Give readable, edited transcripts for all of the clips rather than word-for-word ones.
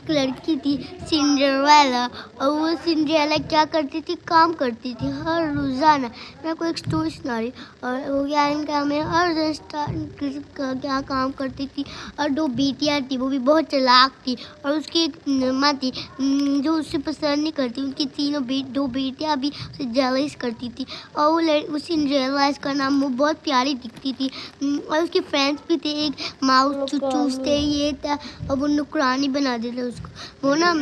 एक लड़की थी सिंड्रेला। और वो सिंड्रेला क्या करती थी, काम करती थी हर रोज़ाना। मैं कोई एक स्टोरी सुना रही। और वो क्या मैं हर क्या काम करती थी। और दो बेटियाँ थी, वो भी बहुत चालाक थी। और उसकी एक माँ थी जो उसे पसंद नहीं करती। उनकी दो बेटियाँ भी उसे जेलस करती थी। और वो सिंड्रेला, इसका नाम, वो बहुत प्यारी दिखती थी। और उसके फ्रेंड्स भी थे, एक माउस चूसते ये था। और वो नुकरानी बना देते उसको। वो ना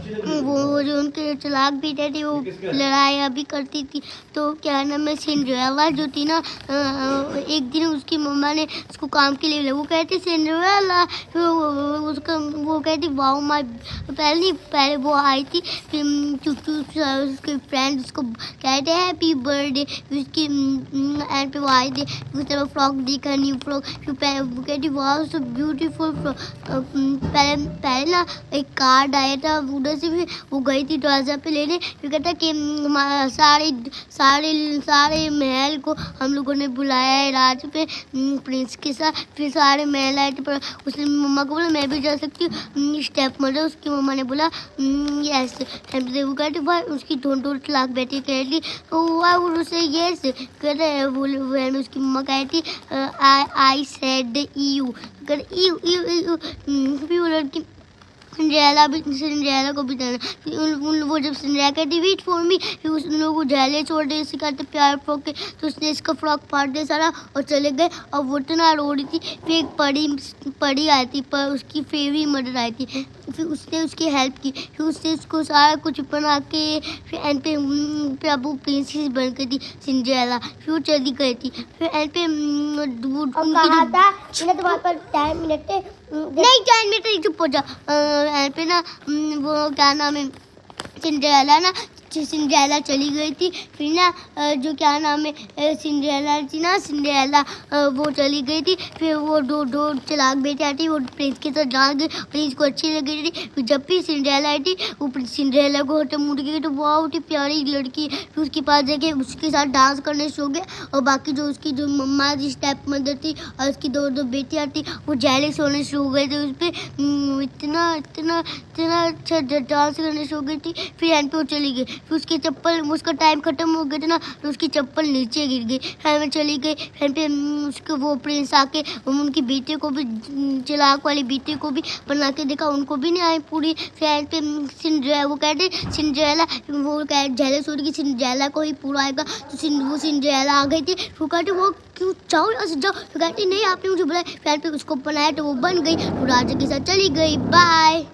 वो जो उनके चालाक बेटे थे, वो लड़ाइयाँ भी करती थी। तो क्या नाम है, सिंड्रेला जो थी ना, एक दिन उसकी मम्मा ने उसको काम के लिए बुलाया। वो कहती सिंड्रेला, उसका वो कहती वाओ माय। पहले वो आई थी, फिर उसके फ्रेंड उसको कहते हैप्पी बर्थडे। उसकी एंड पे वो आई थी, उस तरह फ्रॉक देखा, न्यू फ्रॉक। फिर वो कहती वाओ सो ब्यूटीफुल। पहले ना एक कार्ड आया था उधर से, भी वो गई थी दरवाजा पे लेने। फिर कहता कि सारे महल को हम लोगों ने बुलाया है रात पे प्रिंस के साथ। फिर सारे महल आए थे, पर उसने मम्मा को बोला मैं भी जा सकती हूँ। स्टेप मदर, उसकी मम्मा ने बोला यस। वो कहते भाई, उसकी दो लाख बेटी कह दी उसे यस कहते। वो उसकी मम्मा कहती आई सेड यू फिर वो लड़की सिंड्रेला को भी देना। वो जब सिंड्रेला कहती वेट फॉर मी, फिर उन लोगों को जेले छोड़ दे सिखाते प्यार फ्रॉक के। तो उसने इसका फ्रॉक फाड़ दिया सारा और चले गए। और वो इतना रो रही थी। फिर एक परी आई थी, पर उसकी फेवरी मदर आई थी। फिर उसने उसकी हेल्प की। फिर उसने उसको सारा कुछ बना के, फिर एंड पे अब वो प्रिंसेस बन गई थी सिंड्रेला। फिर वो चली गई थी। फिर एंड पे नहीं 10 मिनट चुप हो जा। पे ना वो क्या नाम है, सिंड्रेला चली गई थी। फिर ना जो क्या नाम है सिंड्रेला थी ना, सिंड्रेला वो चली गई थी। फिर वो दो चालाक बेटे आती, वो प्रिंस के साथ जा गई। प्रिंस को अच्छी लग रही थी। फिर जब भी सिंड्रेला आई थी, वो सिंड्रेला को हटे मुड़ गई तो बहुत ही प्यारी लड़की। फिर उसके पास जाके उसके साथ डांस करने सो गए। और बाकी जो उसकी जो मम्मा थी, स्टेप मदर थी, और उसकी दो बेटियाँ थी, वो जेलस होने सो गए थे उस पर। इतना अच्छा डांस करने सो गई थी। फिर एंड पे वो चली गई। फिर उसकी चप्पल, उसका टाइम खत्म हो गया था ना, तो उसकी चप्पल नीचे गिर गई। फिर में चली गई। फिर उसको वो प्रिंस आके उनकी बेटे को भी, चालाक वाली बेटे को भी बना के देखा, उनको भी नहीं आई पूरी। फिर पे सिंड्रेला, वो कहते सिंड्रेला, वो कह जेलस हो रही सिंड्रेला को ही पूरा आएगा। तो वो सिंड्रेला आ गई थी। वो कहते वो क्यों जाओ जाओ। तो कहती नहीं आपने मुझे बुलाया। फिर पे उसको बनाया तो वो बन गई, तो राजा के साथ चली गई। बाय।